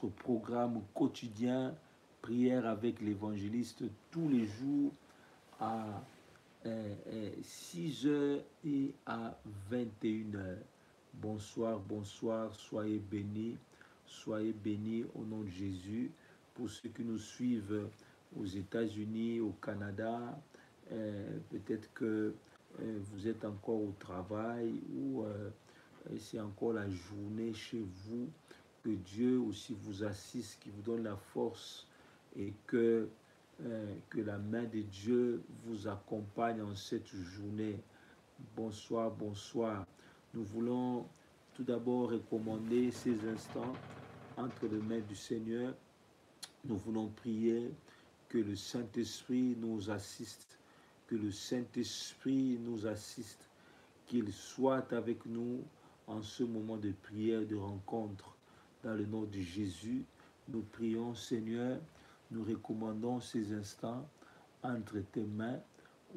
notre programme quotidien, prière avec l'évangéliste tous les jours à 6 heures et à 21 heures. Bonsoir, bonsoir, soyez bénis au nom de Jésus. Pour ceux qui nous suivent aux États-Unis, au Canada, peut-être que vous êtes encore au travail ou c'est encore la journée chez vous, que Dieu aussi vous assiste, qui vous donne la force et que la main de Dieu vous accompagne en cette journée. Bonsoir, bonsoir. Nous voulons tout d'abord recommander ces instants entre les mains du Seigneur. Nous voulons prier que le Saint-Esprit nous assiste, que le Saint-Esprit nous assiste, qu'il soit avec nous en ce moment de prière, de rencontre. Dans le nom de Jésus, nous prions, Seigneur, nous recommandons ces instants entre tes mains,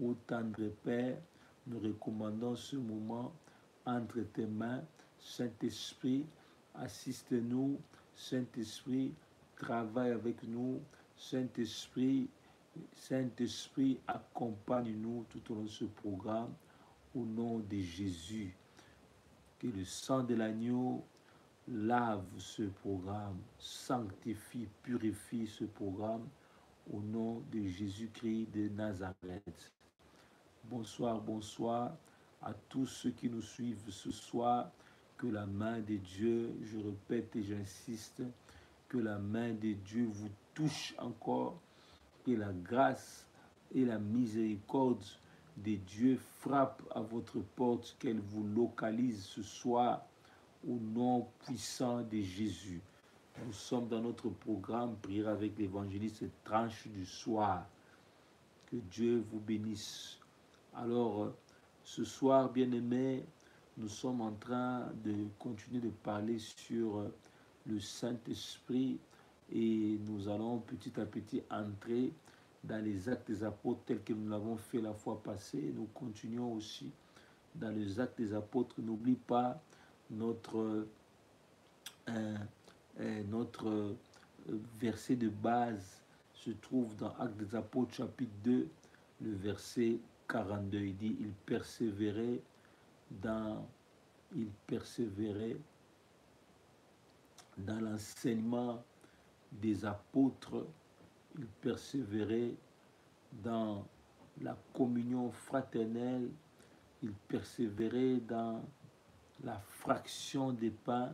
ô tendre Père, nous recommandons ce moment entre tes mains. Saint-Esprit, assiste-nous. Saint-Esprit, travaille avec nous. Saint-Esprit, accompagne-nous tout au long de ce programme. Au nom de Jésus, que le sang de l'agneau lave ce programme, sanctifie, purifie ce programme. Au nom de Jésus-Christ de Nazareth. Bonsoir, bonsoir à tous ceux qui nous suivent ce soir. Que la main de Dieu, je répète et j'insiste, que la main de Dieu vous touche encore, que la grâce et la miséricorde de Dieu frappe à votre porte, qu'elle vous localise ce soir au nom puissant de Jésus. Nous sommes dans notre programme Prière avec l'évangéliste tranche du soir. Que Dieu vous bénisse. Alors, ce soir, bien-aimés, nous sommes en train de continuer de parler sur le Saint-Esprit et nous allons petit à petit entrer dans les actes des apôtres tels que nous l'avons fait la fois passée. Nous continuons aussi dans les actes des apôtres. N'oublie pas notre verset de base se trouve dans Actes des Apôtres chapitre 2, le verset 42. Il dit, il persévérait dans l'enseignement des apôtres, il persévérait dans la communion fraternelle, il persévérait dans la fraction des pains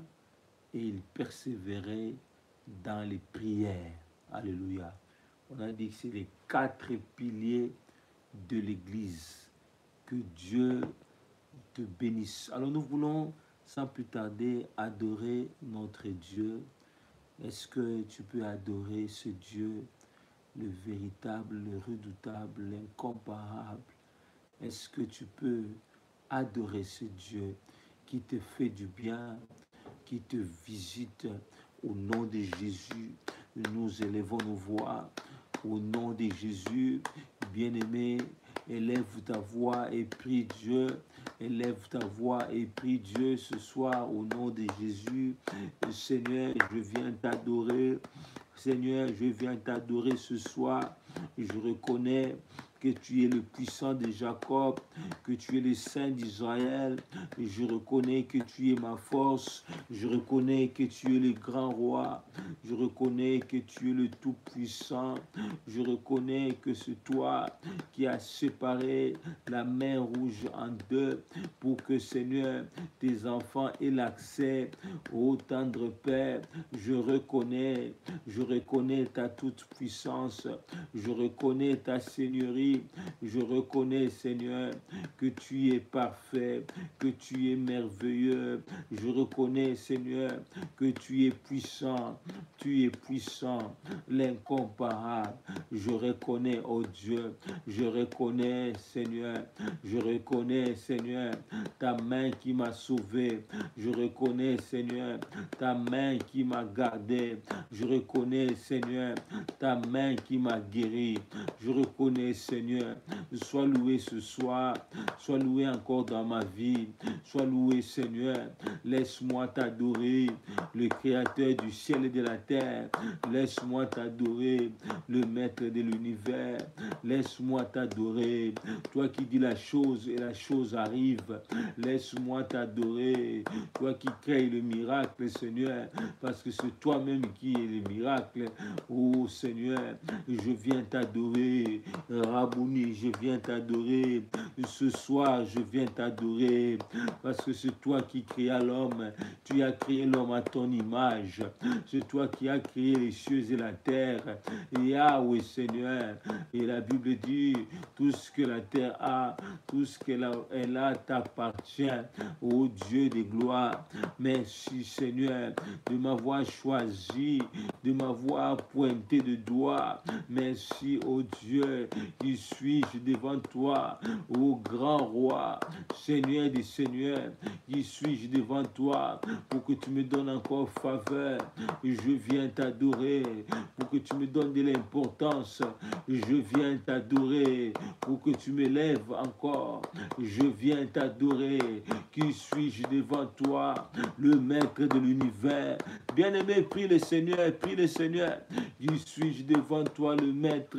et il persévérait dans les prières. Alléluia. On a dit que c'est les 4 piliers de l'Église. Que Dieu te bénisse. Alors nous voulons sans plus tarder adorer notre Dieu. Est-ce que tu peux adorer ce Dieu, le véritable, le redoutable, l'incomparable? Est-ce que tu peux adorer ce Dieu qui te fait du bien, qui te visite? Au nom de Jésus, nous élevons nos voix. Au nom de Jésus, bien-aimé, élève ta voix et prie Dieu. Élève ta voix et prie Dieu ce soir au nom de Jésus. Seigneur, je viens t'adorer. Seigneur, je viens t'adorer ce soir. Je reconnais que tu es le puissant de Jacob, que tu es le Saint d'Israël. Je reconnais que tu es ma force. Je reconnais que tu es le grand roi. Je reconnais que tu es le Tout-Puissant. Je reconnais que c'est toi qui as séparé la mer Rouge en deux pour que, Seigneur, tes enfants aient l'accès au tendre Père. Je reconnais ta toute-puissance. Je reconnais ta seigneurie. Je reconnais, Seigneur, que tu es parfait, que tu es merveilleux. Je reconnais, Seigneur, que tu es puissant, l'incomparable. Je reconnais, oh Dieu, je reconnais, Seigneur, ta main qui m'a sauvé. Je reconnais, Seigneur, ta main qui m'a gardé. Je reconnais, Seigneur, ta main qui m'a guéri. Je reconnais, Seigneur, sois loué ce soir, sois loué encore dans ma vie, sois loué, Seigneur. Laisse-moi t'adorer, le Créateur du ciel et de la terre. Seigneur. Laisse-moi t'adorer, le maître de l'univers. Laisse-moi t'adorer, toi qui dis la chose et la chose arrive. Laisse-moi t'adorer, toi qui crée le miracle, Seigneur, parce que c'est toi-même qui es le miracle. Oh Seigneur, je viens t'adorer. Rabouni, je viens t'adorer. Ce soir, je viens t'adorer, parce que c'est toi qui créas l'homme. Tu as créé l'homme à ton image. C'est toi qui as créé les cieux et la terre. Et Yahweh Seigneur, et la Bible dit, tout ce que la terre a, tout ce qu'elle a t'appartient, ô Dieu de gloire. Merci Seigneur de m'avoir choisi, de m'avoir pointé de doigt. Merci ô Dieu, qui suis-je devant toi, ô grand roi, Seigneur des seigneurs, qui suis-je devant toi pour que tu me donnes encore faveur. Je viens t'adorer pour que tu me donnes de l'importance. Je viens t'adorer pour que tu m'élèves encore. Je viens t'adorer. Qui suis-je devant toi, le maître de l'univers? Bien-aimé, prie le Seigneur, prie le Seigneur. Qui suis-je devant toi, le maître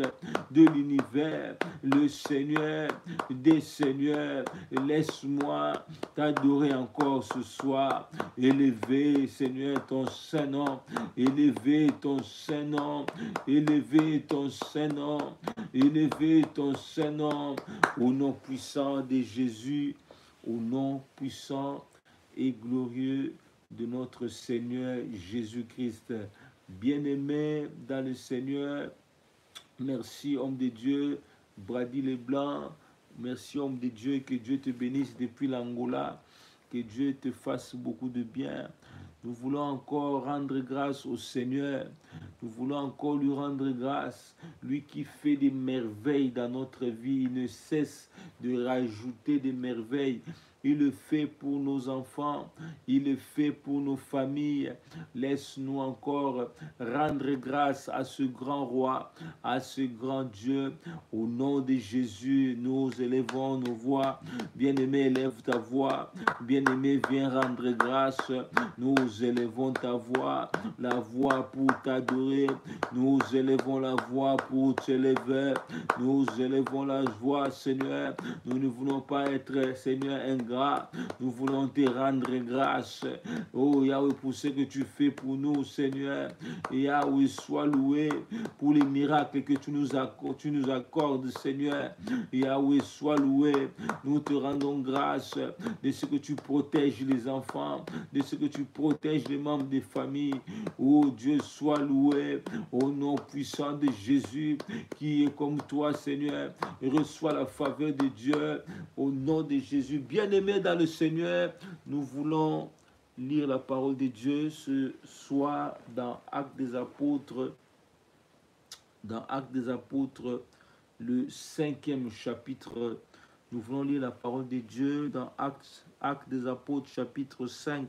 de l'univers, le Seigneur des seigneurs? Laisse-moi t'adorer encore ce soir. Élever, Seigneur, ton Saint-Nom. Élever ton Saint-Nom. Élever ton Saint-Nom. Élever ton Saint-Nom. Au nom puissant de Jésus, au nom puissant et glorieux de notre Seigneur Jésus-Christ. Bien-aimé dans le Seigneur, merci homme de Dieu, Brady Leblanc. Merci homme de Dieu, que Dieu te bénisse depuis l'Angola, que Dieu te fasse beaucoup de bien. Nous voulons encore rendre grâce au Seigneur. Nous voulons encore lui rendre grâce. Lui qui fait des merveilles dans notre vie. Il ne cesse de rajouter des merveilles. Il le fait pour nos enfants. Il le fait pour nos familles. Laisse-nous encore rendre grâce à ce grand roi, à ce grand Dieu. Au nom de Jésus, nous élevons nos voix. Bien-aimé, élève ta voix. Bien-aimé, viens rendre grâce. Nous élevons ta voix, la voix pour t'adorer. Nous élevons la voix pour t'élever. Nous élevons la voix, Seigneur. Nous ne voulons pas être, Seigneur, ingrat. Nous voulons te rendre grâce. Oh Yahweh, pour ce que tu fais pour nous, Seigneur. Yahweh, sois loué pour les miracles que tu nous accordes, Seigneur. Yahweh, sois loué. Nous te rendons grâce de ce que tu protèges les enfants, de ce que tu protèges les membres des familles. Oh Dieu, sois loué au nom puissant de Jésus, qui est comme toi, Seigneur. Et reçois la faveur de Dieu au nom de Jésus. Bien-aimé dans le Seigneur, nous voulons lire la parole de Dieu ce soir dans Actes des Apôtres, le 5e chapitre. Nous voulons lire la parole de Dieu dans Actes des Apôtres, chapitre 5.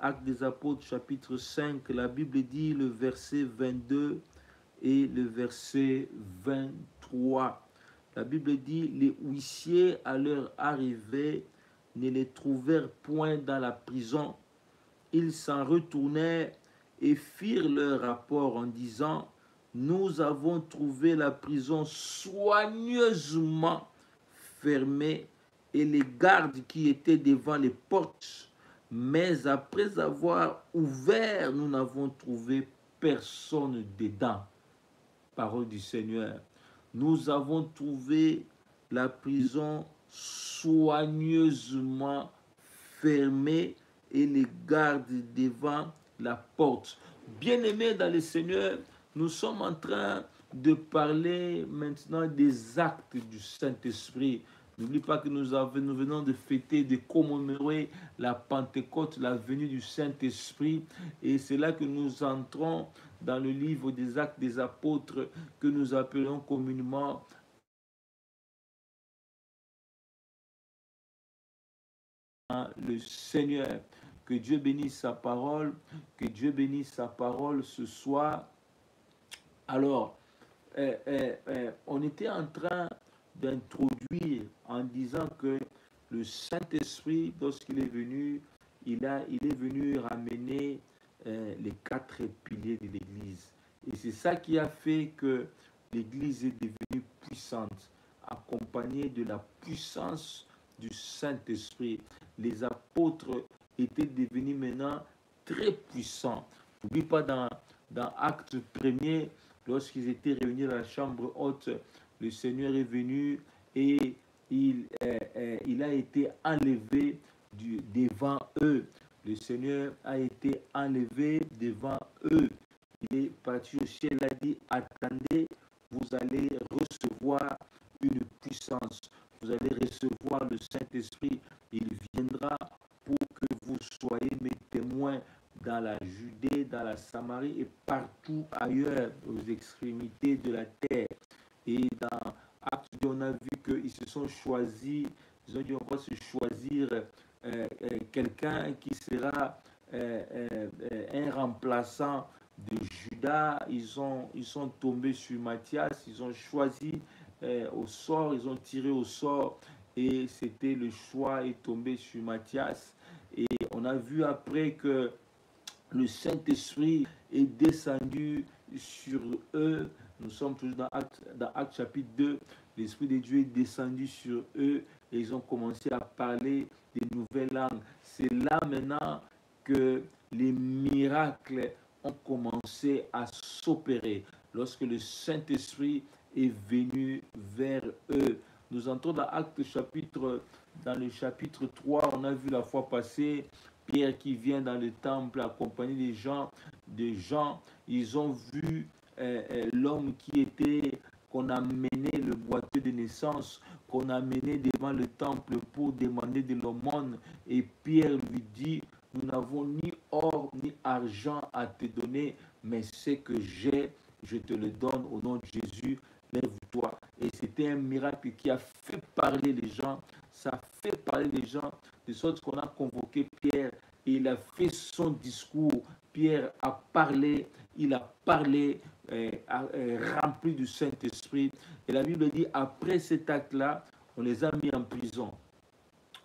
Actes des Apôtres, chapitre 5. La Bible dit le verset 22 et le verset 23. La Bible dit, les huissiers à leur arrivée ne les trouvèrent point dans la prison. Ils s'en retournèrent et firent leur rapport en disant, nous avons trouvé la prison soigneusement fermée et les gardes qui étaient devant les portes, mais après avoir ouvert, nous n'avons trouvé personne dedans. Parole du Seigneur. Nous avons trouvé la prison soigneusement fermée et les gardes devant la porte. Bien-aimés dans le Seigneur, nous sommes en train de parler maintenant des actes du Saint-Esprit. N'oublie pas que nous venons de fêter, de commémorer la Pentecôte, la venue du Saint-Esprit. Et c'est là que nous entrons dans le livre des Actes des Apôtres que nous appelons communément le Seigneur. Que Dieu bénisse sa parole, que Dieu bénisse sa parole ce soir. Alors, on était en train d'introduire en disant que le Saint-Esprit, lorsqu'il est venu, il est venu ramener les 4 piliers de l'Église. Et c'est ça qui a fait que l'Église est devenue puissante, accompagnée de la puissance du Saint-Esprit. Les apôtres étaient devenus maintenant très puissants. N'oublie pas dans Acte 1er, lorsqu'ils étaient réunis dans la chambre haute, le Seigneur est venu et il a été enlevé devant eux. Le Seigneur a été enlevé devant eux. Il est parti au ciel, il a dit, attendez, vous allez recevoir une puissance, vous allez recevoir le Saint-Esprit. Il viendra pour que vous soyez mes témoins dans la Judée, dans la Samarie et partout ailleurs, aux extrémités de la terre. Et dans Actes, on a vu qu'ils se sont choisis, ils ont dit on va se choisir quelqu'un qui sera un remplaçant de Judas. Ils sont tombés sur Matthias, ils ont choisi au sort, ils ont tiré au sort et c'était le choix est tombé sur Matthias. Et on a vu après que le Saint-Esprit est descendu sur eux. Nous sommes toujours dans Actes chapitre 2. L'Esprit de Dieu est descendu sur eux et ils ont commencé à parler des nouvelles langues. C'est là maintenant que les miracles ont commencé à s'opérer. Lorsque le Saint-Esprit est venu vers eux. Nous entrons dans dans le chapitre 3, on a vu la fois passée, Pierre qui vient dans le temple accompagné des gens, ils ont vu l'homme qu'on a mené le boiteux de naissance, qu'on a mené devant le temple pour demander de l'aumône. Et Pierre lui dit, nous n'avons ni or ni argent à te donner, mais ce que j'ai, je te le donne au nom de Jésus, lève-toi. Et c'était un miracle qui a fait parler les gens, ça a fait parler les gens, de sorte qu'on a convoqué Pierre et il a fait son discours. Pierre a parlé, il a parlé, rempli du Saint-Esprit. Et la Bible dit, après cet acte-là, on les a mis en prison.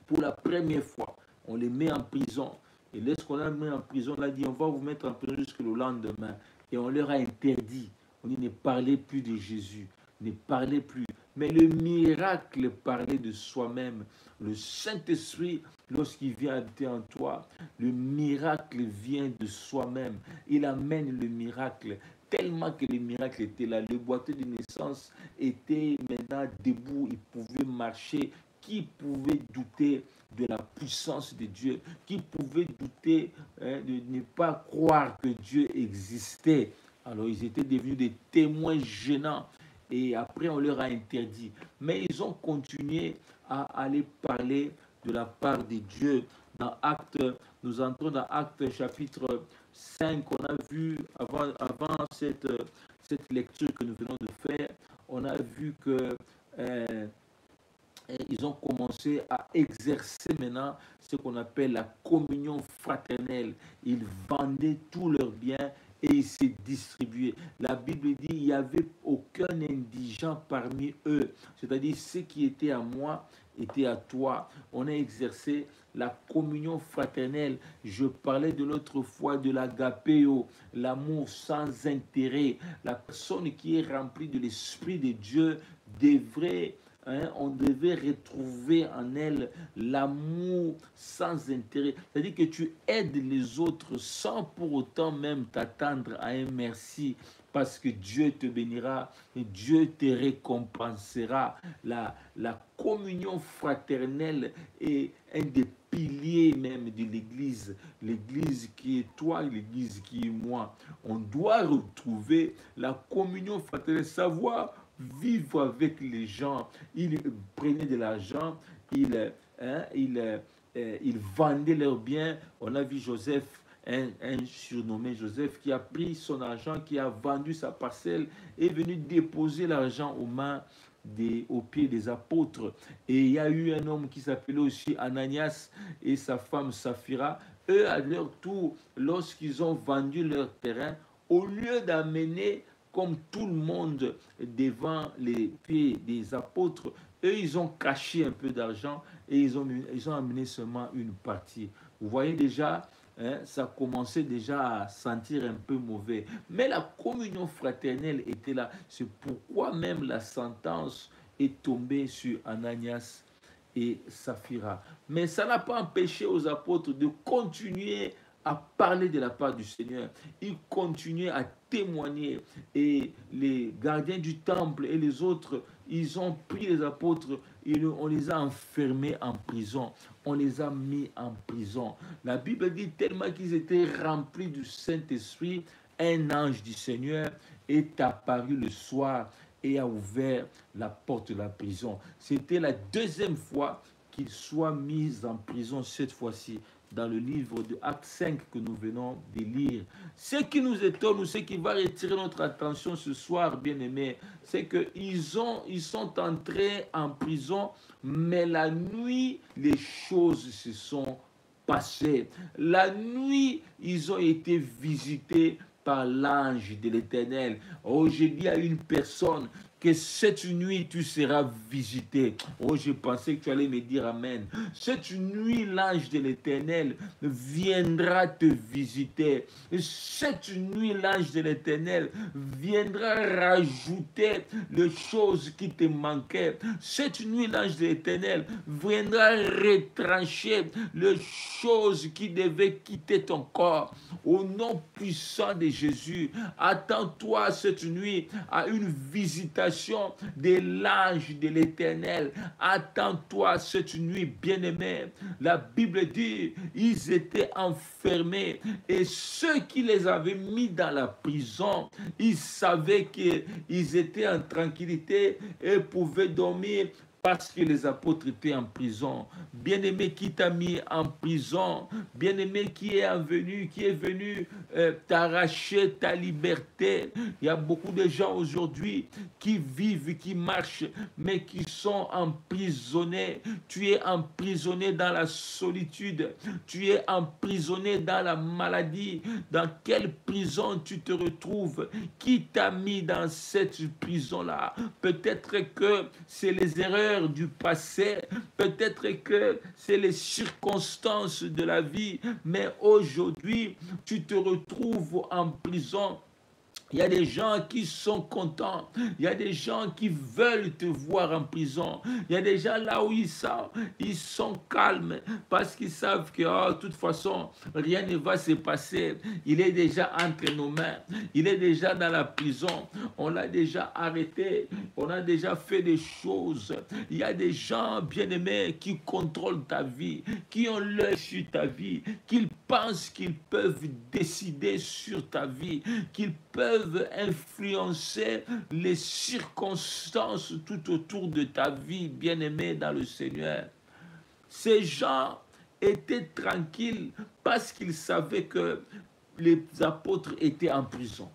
Pour la première fois, on les met en prison. Et lorsqu'on a mis en prison, on a dit, on va vous mettre en prison jusqu'au lendemain. Et on leur a interdit. On dit, ne parlez plus de Jésus. Ne parlez plus. Mais le miracle parlait de soi-même. Le Saint-Esprit, lorsqu'il vient habiter en toi, le miracle vient de soi-même. Il amène le miracle. Tellement que le miracle était là. Le boiteux de naissance était maintenant debout. Il pouvait marcher. Qui pouvait douter de la puissance de Dieu? Qui pouvait douter de ne pas croire que Dieu existait? Alors ils étaient devenus des témoins gênants. Et après, on leur a interdit. Mais ils ont continué à aller parler de la part de Dieu. Dans Actes, nous entrons dans Actes chapitre 5. On a vu, avant cette lecture que nous venons de faire, on a vu que ils ont commencé à exercer maintenant ce qu'on appelle la communion fraternelle. Ils vendaient tous leurs biens et ils se distribuaient. La Bible dit il n'y avait aucun indigent parmi eux. C'est-à-dire ce qui était à moi était à toi. On a exercé la communion fraternelle. Je parlais de l'autre fois de l'agapéo, l'amour sans intérêt. La personne qui est remplie de l'Esprit de Dieu devrait... on devait retrouver en elle l'amour sans intérêt. C'est-à-dire que tu aides les autres sans pour autant même t'attendre à un merci, parce que Dieu te bénira et Dieu te récompensera. La communion fraternelle est un des piliers même de l'Église. L'Église qui est toi, l'Église qui est moi. On doit retrouver la communion fraternelle, savoir vivre avec les gens. Ils prenaient de l'argent, ils vendaient leurs biens. On a vu Joseph, un surnommé Joseph, qui a pris son argent, qui a vendu sa parcelle, et est venu déposer l'argent aux pieds des apôtres. Et il y a eu un homme qui s'appelait aussi Ananias et sa femme Saphira. Eux, à leur tour, lorsqu'ils ont vendu leur terrain, au lieu d'amener comme tout le monde devant les pieds des apôtres, eux, ils ont caché un peu d'argent et ils ont amené seulement une partie. Vous voyez déjà, hein, ça commençait déjà à sentir un peu mauvais. Mais la communion fraternelle était là. C'est pourquoi même la sentence est tombée sur Ananias et Saphira. Mais ça n'a pas empêché aux apôtres de continuer à parler de la part du Seigneur. Ils continuaient à témoigner. Et les gardiens du temple et les autres, ils ont pris les apôtres et on les a enfermés en prison. On les a mis en prison. La Bible dit tellement qu'ils étaient remplis du Saint-Esprit, un ange du Seigneur est apparu le soir et a ouvert la porte de la prison. C'était la deuxième fois qu'il soit mis en prison, cette fois-ci, dans le livre de Actes 5 que nous venons de lire. Ce qui nous étonne ou ce qui va retirer notre attention ce soir, bien-aimés, c'est qu'ils sont entrés en prison, mais la nuit, les choses se sont passées. La nuit, ils ont été visités par l'ange de l'Éternel. Oh, j'ai dit à une personne que cette nuit tu seras visité. Oh, je pensais que tu allais me dire amen. Cette nuit, l'ange de l'Éternel viendra te visiter. Cette nuit, l'ange de l'Éternel viendra rajouter les choses qui te manquaient. Cette nuit, l'ange de l'Éternel viendra retrancher les choses qui devaient quitter ton corps. Au nom puissant de Jésus, attends-toi cette nuit à une visitation de l'ange de l'Éternel. Attends-toi cette nuit, bien-aimé. La Bible dit, ils étaient enfermés et ceux qui les avaient mis dans la prison, ils savaient qu'ils étaient en tranquillité et pouvaient dormir parce que les apôtres étaient en prison. Bien-aimé qui t'a mis en prison, bien-aimé qui est venu t'arracher ta liberté. Il y a beaucoup de gens aujourd'hui qui vivent, qui marchent, mais qui sont emprisonnés. Tu es emprisonné dans la solitude, tu es emprisonné dans la maladie. Dans quelle prison tu te retrouves? Qui t'a mis dans cette prison-là? Peut-être que c'est les erreurs du passé, peut-être que c'est les circonstances de la vie, mais aujourd'hui, tu te retrouves en prison. Il y a des gens qui sont contents. Il y a des gens qui veulent te voir en prison. Il y a des gens là où ils sont calmes parce qu'ils savent que de toute façon, rien ne va se passer. Il est déjà entre nos mains. Il est déjà dans la prison. On l'a déjà arrêté. On a déjà fait des choses. Il y a des gens bien-aimés qui contrôlent ta vie, qui ont l'œil sur ta vie, qui pensent qu'ils peuvent décider sur ta vie, qu'ils peuvent influencer les circonstances tout autour de ta vie, bien-aimée dans le Seigneur. Ces gens étaient tranquilles parce qu'ils savaient que les apôtres étaient en prison.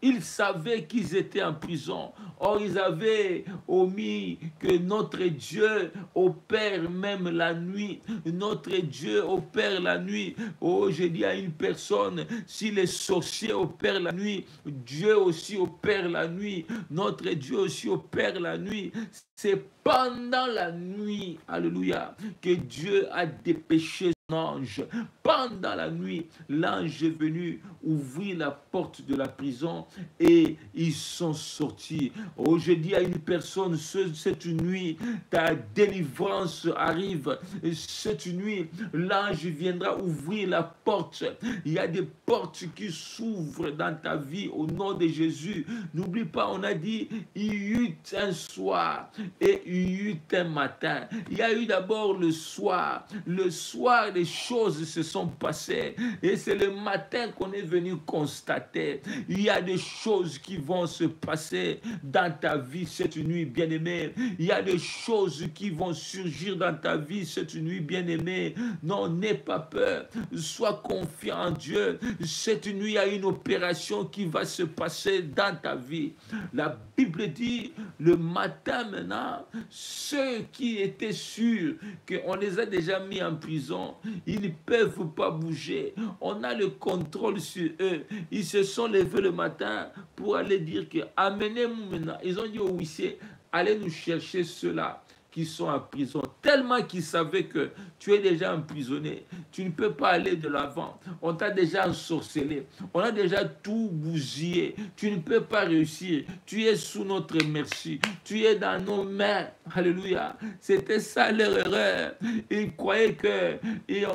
Ils savaient qu'ils étaient en prison. Or, ils avaient omis que notre Dieu opère même la nuit. Notre Dieu opère la nuit. Oh, j'ai dit à une personne, si les sorciers opèrent la nuit, Dieu aussi opère la nuit. Notre Dieu aussi opère la nuit. C'est pendant la nuit, alléluia, que Dieu a dépêché son ange. Pendant la nuit, l'ange est venu ouvrir la porte de la prison et ils sont sortis. Oh, je dis à une personne, cette nuit, ta délivrance arrive. Cette nuit, l'ange viendra ouvrir la porte. Il y a des portes qui s'ouvrent dans ta vie au nom de Jésus. N'oublie pas, on a dit, il y eut un soir et il y eut un matin. Il y a eu d'abord le soir. Le soir, les choses se sont passées. Et c'est le matin qu'on est venu constater. Il y a des choses qui vont se passer dans ta vie cette nuit, bien-aimée. Il y a des choses qui vont surgir dans ta vie cette nuit, bien-aimée. Non, n'aie pas peur. Sois confiant en Dieu. Cette nuit, il y a une opération qui va se passer dans ta vie. La Bible dit, le matin maintenant, ceux qui étaient sûrs qu'on les a déjà mis en prison, ils ne peuvent pas bouger. On a le contrôle sur eux. Ils se sont levés le matin pour aller dire que amenez-moi maintenant. Ils ont dit au huissier, allez nous chercher ceux-là qui sont en prison, tellement qu'ils savaient que tu es déjà emprisonné, tu ne peux pas aller de l'avant, on t'a déjà ensorcelé, on a déjà tout bousillé, tu ne peux pas réussir, tu es sous notre merci, tu es dans nos mains. Alléluia. C'était ça leur erreur. Ils croyaient que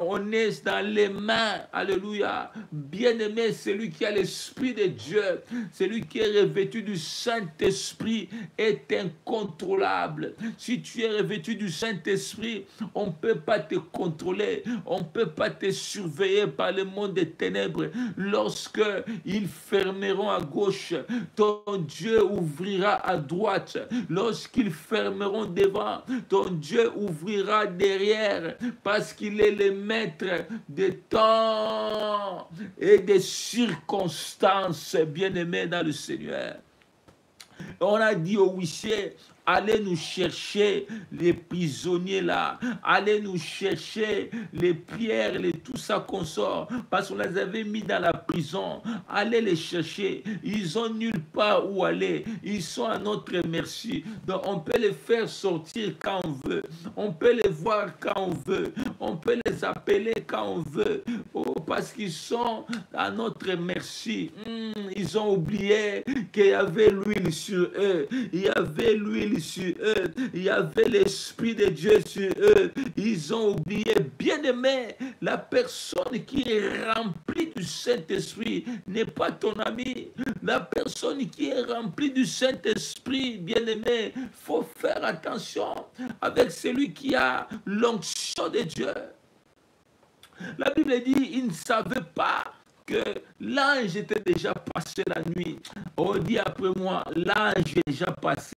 on est dans les mains. Alléluia. Bien-aimé, celui qui a l'Esprit de Dieu, celui qui est revêtu du Saint-Esprit est incontrôlable. Si tu es revêtu du Saint-Esprit, on ne peut pas te contrôler, on ne peut pas te surveiller par le monde des ténèbres. Lorsque ils fermeront à gauche, ton Dieu ouvrira à droite. Lorsqu'ils fermeront devant, ton Dieu ouvrira derrière, parce qu'il est le maître des temps et des circonstances, bien-aimés dans le Seigneur. On a dit aux huissiers, allez nous chercher les prisonniers là, allez nous chercher les pierres, tout ça qu'on sort, parce qu'on les avait mis dans la prison, allez les chercher, ils ont nulle part où aller, ils sont à notre merci, donc on peut les faire sortir quand on veut, on peut les voir quand on veut, on peut les appeler quand on veut, parce qu'ils sont à notre merci. Ils ont oublié qu'il y avait l'huile sur eux, il y avait l'huile sur eux, il y avait l'Esprit de Dieu sur eux. Ils ont oublié, bien-aimé, la personne qui est remplie du Saint-Esprit n'est pas ton ami. La personne qui est remplie du Saint-Esprit, bien-aimé, il faut faire attention avec celui qui a l'onction de Dieu. La Bible dit, ils ne savaient pas que l'ange était déjà passé la nuit. On dit après moi, l'ange est déjà passé.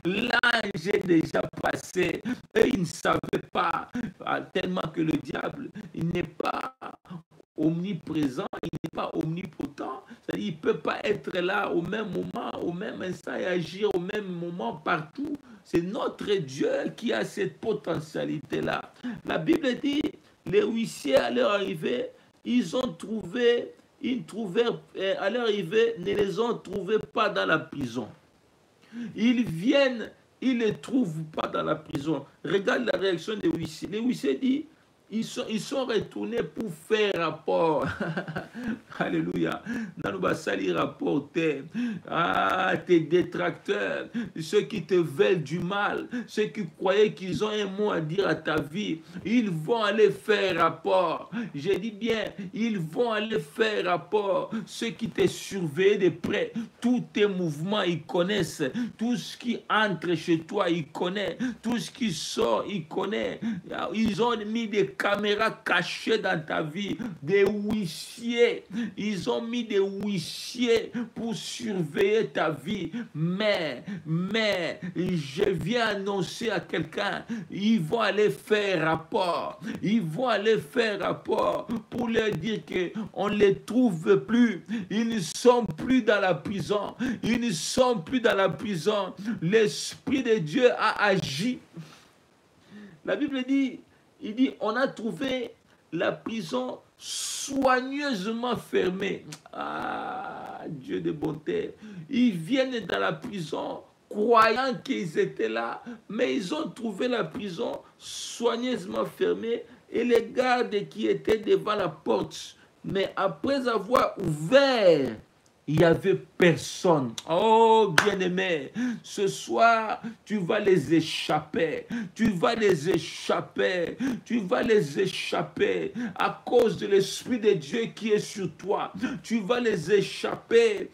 L'ange est déjà passé. Et ils ne savaient pas, tellement que le diable, il n'est pas omniprésent, il n'est pas omnipotent. C'est-à-dire, il ne peut pas être là au même moment, au même instant et agir au même moment partout. C'est notre Dieu qui a cette potentialité-là. La Bible dit, les huissiers à leur arrivée, ils ont trouvé, à leur arrivée, ne les ont trouvés pas dans la prison. Ils viennent, ils ne les trouvent pas dans la prison. Regarde la réaction des huissiers. Les huissiers disent, ils sont retournés pour faire rapport. Alléluia. Nanubasali rapporter. Ah, tes détracteurs, ceux qui te veulent du mal, ceux qui croyaient qu'ils ont un mot à dire à ta vie, ils vont aller faire rapport. J'ai dit bien, ils vont aller faire rapport. Ceux qui te surveillent de près, tous tes mouvements, ils connaissent. Tout ce qui entre chez toi, ils connaissent. Tout ce qui sort, ils connaissent. Ils ont mis des caméras cachées dans ta vie, des huissiers. Ils ont mis des huissiers pour surveiller ta vie. Mais, je viens annoncer à quelqu'un, ils vont aller faire rapport. Ils vont aller faire rapport pour leur dire qu'on ne les trouve plus. Ils ne sont plus dans la prison. Ils ne sont plus dans la prison. L'Esprit de Dieu a agi. La Bible dit, il dit, on a trouvé la prison soigneusement fermée. Ah, Dieu de bonté. Ils viennent dans la prison croyant qu'ils étaient là, mais ils ont trouvé la prison soigneusement fermée et les gardes qui étaient devant la porte. Mais après avoir ouvert, il n'y avait personne. Oh, bien-aimé, ce soir, tu vas les échapper. Tu vas les échapper. Tu vas les échapper à cause de l'Esprit de Dieu qui est sur toi. Tu vas les échapper.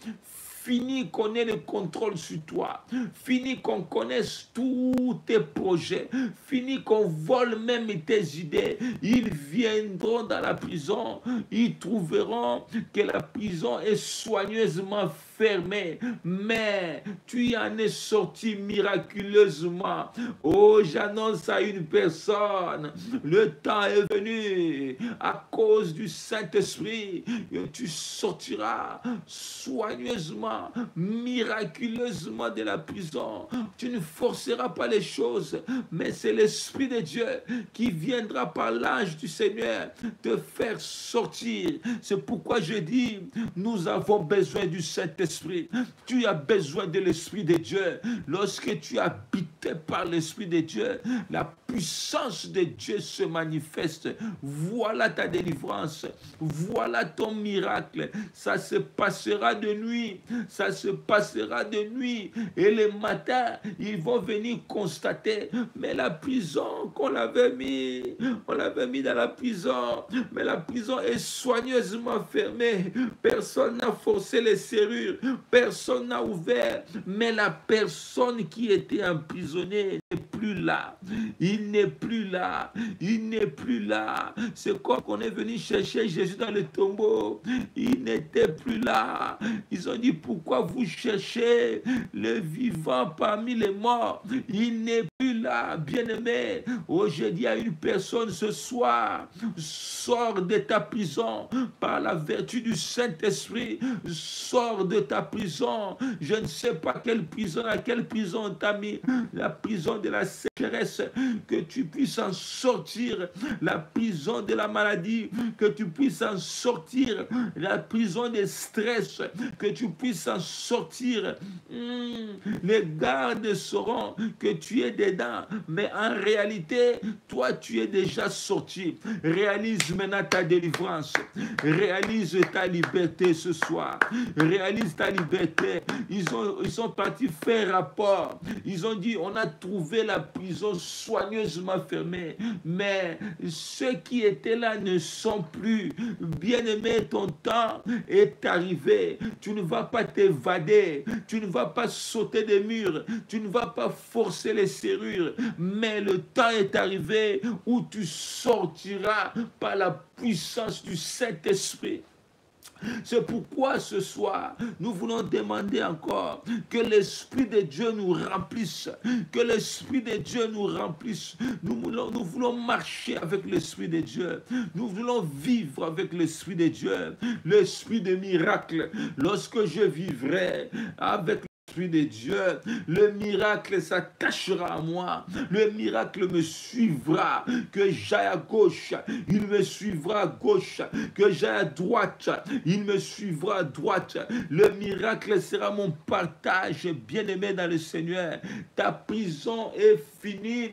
Fini qu'on ait le contrôle sur toi. Fini qu'on connaisse tous tes projets. Fini qu'on vole même tes idées. Ils viendront dans la prison. Ils trouveront que la prison est soigneusement fermée. Mais tu en es sorti miraculeusement. Oh, j'annonce à une personne. Le temps est venu. À cause du Saint-Esprit, tu sortiras soigneusement sors miraculeusement de la prison. Tu ne forceras pas les choses, mais c'est l'Esprit de Dieu qui viendra par l'ange du Seigneur te faire sortir. C'est pourquoi je dis, nous avons besoin du Saint-Esprit. Tu as besoin de l'Esprit de Dieu. Lorsque tu es habité par l'Esprit de Dieu, la puissance de Dieu se manifeste. Voilà ta délivrance. Voilà ton miracle. Ça se passera de nuit. Ça se passera de nuit. Et le matin, ils vont venir constater, mais la prison qu'on l'avait mis, on l'avait mis dans la prison, mais la prison est soigneusement fermée. Personne n'a forcé les serrures. Personne n'a ouvert. Mais la personne qui était emprisonnée n'est plus là. Il n'est plus là. Il n'est plus là. C'est comme qu'on est venu chercher Jésus dans le tombeau. Il n'était plus là. Ils ont dit, pourquoi vous cherchez le vivant parmi les morts? Il n'est plus là, bien-aimé. Aujourd'hui, à une personne ce soir, sors de ta prison par la vertu du Saint-Esprit. Sors de ta prison. Je ne sais pas à quelle prison on t'a mis. La prison de la sécheresse, que tu puisses en sortir. La prison de la maladie, que tu puisses en sortir. La prison des stress, que tu puisses en sortir. Les gardes sauront que tu es dedans, mais en réalité, toi, tu es déjà sorti. Réalise maintenant ta délivrance. Réalise ta liberté ce soir. Réalise ta liberté. Ils sont partis faire rapport. Ils ont dit, on a trouvé la prison soigneusement fermée, mais ceux qui étaient là ne sont plus. Bien-aimé, ton temps est arrivé. Tu ne vas pas t'évader. Tu ne vas pas sauter des murs. Tu ne vas pas forcer les serrures. Mais le temps est arrivé où tu sortiras par la puissance du Saint-Esprit. C'est pourquoi ce soir, nous voulons demander encore que l'Esprit de Dieu nous remplisse. Que l'Esprit de Dieu nous remplisse. Nous voulons marcher avec l'Esprit de Dieu. Nous voulons vivre avec l'Esprit de Dieu. L'Esprit de miracle. Lorsque je vivrai avec l'Esprit de Dieu, le miracle s'attachera à moi. Le miracle me suivra. Que j'aille à gauche, il me suivra à gauche. Que j'aille à droite, il me suivra à droite. Le miracle sera mon partage, bien-aimé dans le Seigneur. Ta prison est finie.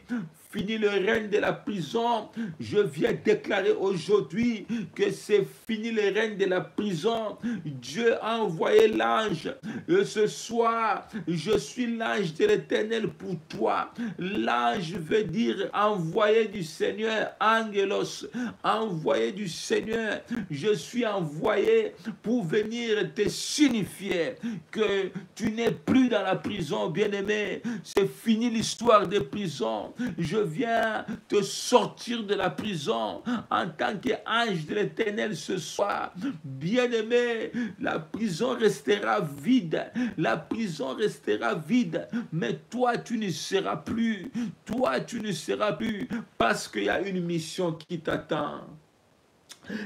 Fini le règne de la prison. Je viens déclarer aujourd'hui que c'est fini le règne de la prison. Dieu a envoyé l'ange. Et ce soir, je suis l'ange de l'Éternel pour toi. L'ange veut dire envoyé du Seigneur, angelos, envoyé du Seigneur. Je suis envoyé pour venir te signifier que tu n'es plus dans la prison, bien-aimé. C'est fini l'histoire des prisons. Je viens te sortir de la prison en tant qu'ange de l'Éternel ce soir. Bien-aimé, la prison restera vide. La prison restera vide. Mais toi, tu ne seras plus. Toi, tu ne seras plus parce qu'il y a une mission qui t'attend.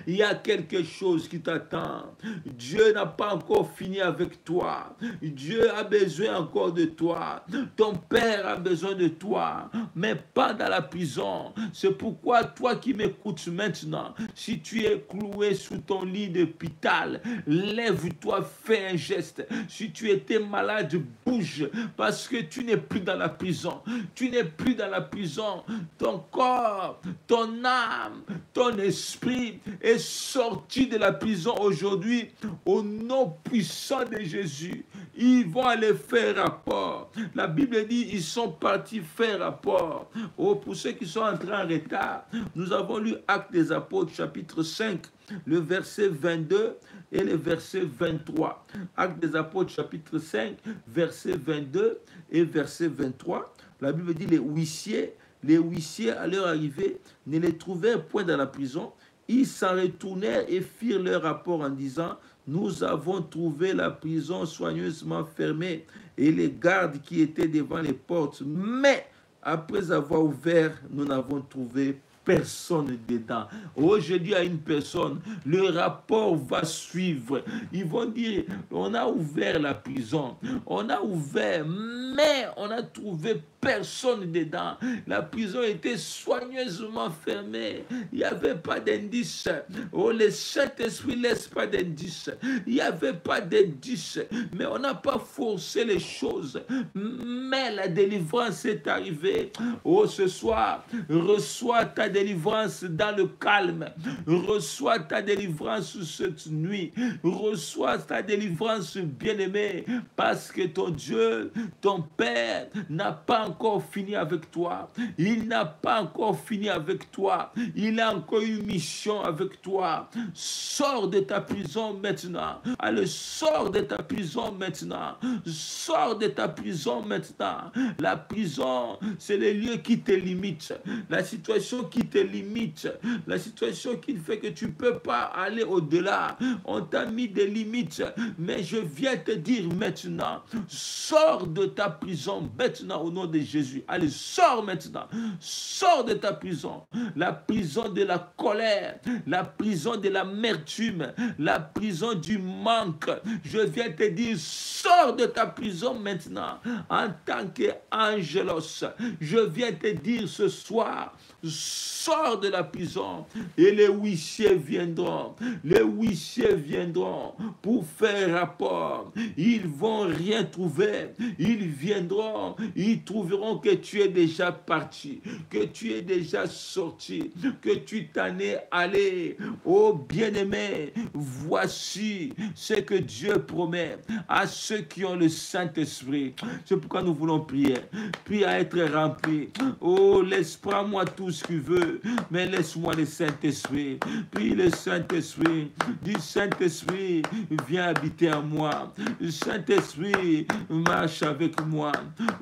Il y a quelque chose qui t'attend. Dieu n'a pas encore fini avec toi. Dieu a besoin encore de toi. Ton Père a besoin de toi, mais pas dans la prison. C'est pourquoi toi qui m'écoutes maintenant, si tu es cloué sous ton lit d'hôpital, lève-toi, fais un geste. Si tu étais malade, bouge, parce que tu n'es plus dans la prison. Tu n'es plus dans la prison. Ton corps, ton âme, ton esprit est sorti de la prison aujourd'hui au nom puissant de Jésus. Ils vont aller faire rapport. La Bible dit ils sont partis faire rapport. Oh, pour ceux qui sont entrés en retard, nous avons lu Actes des Apôtres chapitre 5, le verset 22 et le verset 23. Actes des Apôtres chapitre 5, verset 22 et verset 23. La Bible dit les huissiers à leur arrivée ne les trouvèrent point dans la prison. Ils s'en retournèrent et firent leur rapport en disant, nous avons trouvé la prison soigneusement fermée et les gardes qui étaient devant les portes. Mais après avoir ouvert, nous n'avons trouvé personne dedans. Oh, je dis à une personne, le rapport va suivre. Ils vont dire, on a ouvert la prison, on a ouvert, mais on a trouvé personne dedans. La prison était soigneusement fermée. Il n'y avait pas d'indice. Oh, le Saint-Esprit ne laisse pas d'indice. Il n'y avait pas d'indice. Mais on n'a pas forcé les choses. Mais la délivrance est arrivée. Oh, ce soir, reçois ta délivrance dans le calme. Reçois ta délivrance cette nuit. Reçois ta délivrance, bien-aimé, parce que ton Dieu, ton Père, n'a pas encore fini avec toi. Il n'a pas encore fini avec toi. Il a encore une mission avec toi. Sors de ta prison maintenant. Allez, sors de ta prison maintenant. Sors de ta prison maintenant. La prison, c'est le lieu qui te limite. La situation qui te limite. La situation qui fait que tu ne peux pas aller au-delà. On t'a mis des limites. Mais je viens te dire maintenant, sors de ta prison maintenant au nom de Jésus. Allez, sors maintenant. Sors de ta prison. La prison de la colère, la prison de l'amertume, la prison du manque. Je viens te dire, sors de ta prison maintenant en tant qu'angelos. Je viens te dire ce soir, sors de la prison et les huissiers viendront. Les huissiers viendront pour faire rapport. Ils vont rien trouver. Ils viendront. Ils trouveront que tu es déjà parti, que tu es déjà sorti, que tu t'en es allé. Oh bien-aimé, voici ce que Dieu promet à ceux qui ont le Saint-Esprit. C'est pourquoi nous voulons prier. Prier à être rempli. Oh, laisse-moi tout ce qu'il veut, mais laisse-moi le Saint-Esprit. Puis le Saint-Esprit, du Saint-Esprit, viens habiter en moi. Le Saint-Esprit, marche avec moi.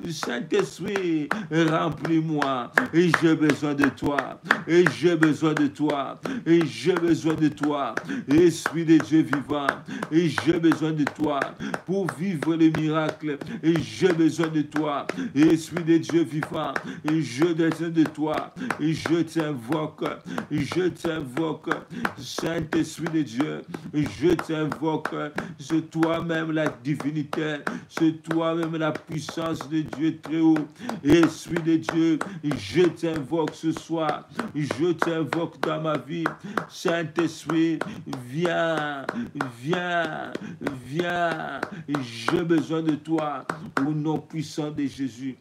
Le Saint-Esprit, remplis-moi. Et j'ai besoin de toi. Et j'ai besoin de toi. Et j'ai besoin de toi. Esprit de Dieu vivant. Et j'ai besoin de toi pour vivre les miracles. Et j'ai besoin de toi. Esprit de Dieu vivant. Et je besoin de toi. Et je t'invoque. Je t'invoque. Saint-Esprit de Dieu. Je t'invoque. C'est toi-même la divinité. C'est toi-même la puissance de Dieu très haut. Esprit de Dieu, je t'invoque ce soir. Je t'invoque dans ma vie. Saint-Esprit, viens, viens, viens. J'ai besoin de toi. Au nom puissant de Jésus.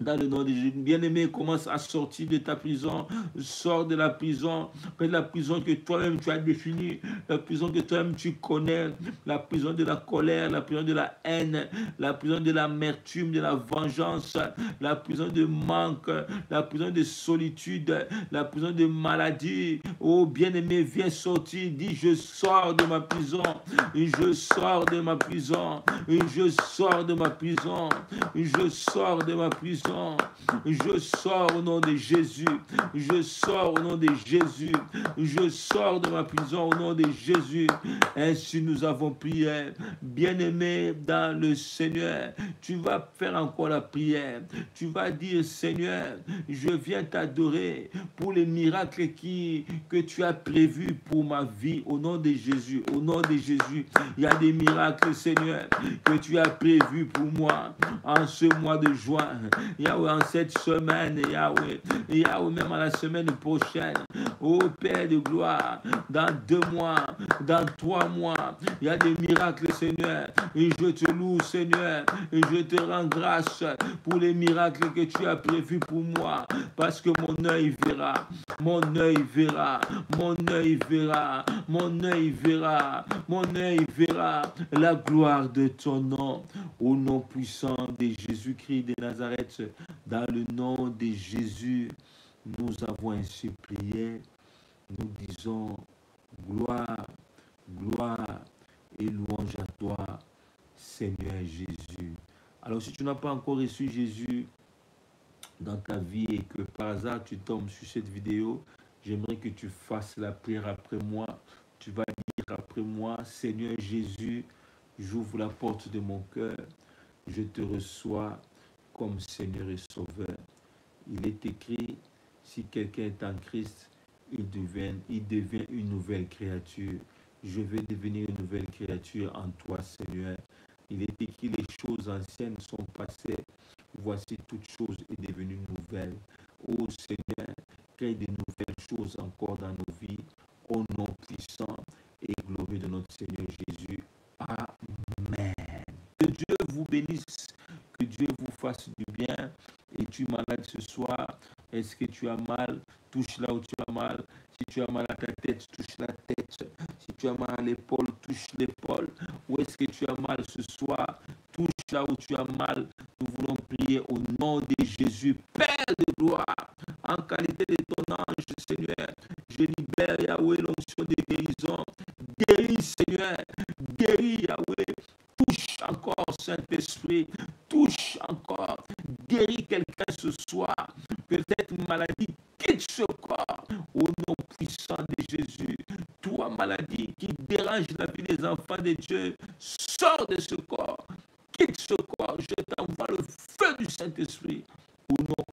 Dans le nom de Jésus, bien-aimé, commence à sortir de ta prison. Sors de la prison que toi-même tu as définie, la prison que toi-même tu connais, la prison de la colère, la prison de la haine, la prison de l'amertume, de la vengeance, la prison de manque, la prison de solitude, la prison de maladie. Oh bien-aimé, viens sortir, dis je sors de ma prison, et je sors de ma prison, et je sors de ma prison, et je sors de ma prison. Je sors au nom de Jésus. Je sors au nom de Jésus. Je sors de ma prison au nom de Jésus. Ainsi nous avons prié. Bien-aimé dans le Seigneur, tu vas faire encore la prière. Tu vas dire, Seigneur, je viens t'adorer pour les miracles que tu as prévus pour ma vie au nom de Jésus. Au nom de Jésus, il y a des miracles, Seigneur, que tu as prévus pour moi en ce mois de juin. Yahweh, en cette semaine, Yahweh, même à la semaine prochaine, ô Père de gloire, dans 2 mois, dans 3 mois, il y a des miracles, Seigneur, et je te loue, Seigneur, et je te rends grâce pour les miracles que tu as prévus pour moi, parce que mon œil verra, mon œil verra, mon œil verra, mon œil verra, mon œil verra la gloire de ton nom, au nom puissant de Jésus-Christ de Nazareth. Dans le nom de Jésus, nous avons ainsi prié. Nous disons gloire, gloire et louange à toi, Seigneur Jésus. Alors si tu n'as pas encore reçu Jésus dans ta vie et que par hasard tu tombes sur cette vidéo, j'aimerais que tu fasses la prière après moi. Tu vas dire après moi, Seigneur Jésus, j'ouvre la porte de mon cœur, je te reçois comme Seigneur et Sauveur. Il est écrit, Si quelqu'un est en Christ, il devient une nouvelle créature. Je vais devenir une nouvelle créature en toi, Seigneur. Il est écrit, les choses anciennes sont passées. Voici toute chose est devenue nouvelle. Ô Seigneur, crée de nouvelles choses encore dans nos vies. Au nom puissant et glorieux de notre Seigneur Jésus. Amen. Que Dieu vous bénisse. Que Dieu vous fasse du bien. Es-tu malade ce soir? Est-ce que tu as mal? Touche là où tu as mal. Si tu as mal à ta tête, touche la tête. Si tu as mal à l'épaule, touche l'épaule. Où est-ce que tu as mal ce soir? Touche là où tu as mal. Nous voulons prier au nom de Jésus, Père de gloire, en qualité de ton ange, Seigneur. Je libère, Yahweh, l'onction de guérison. Guéris, Seigneur. Guéris, Yahweh. Touche encore, Saint-Esprit. Touche encore. Guéris quelqu'un ce soir. Peut-être une maladie. Quitte ce corps. Au nom puissant de Jésus. Toi, maladie qui dérange la vie des enfants de Dieu. Sors de ce corps. Quitte ce corps. Je t'envoie le feu du Saint-Esprit.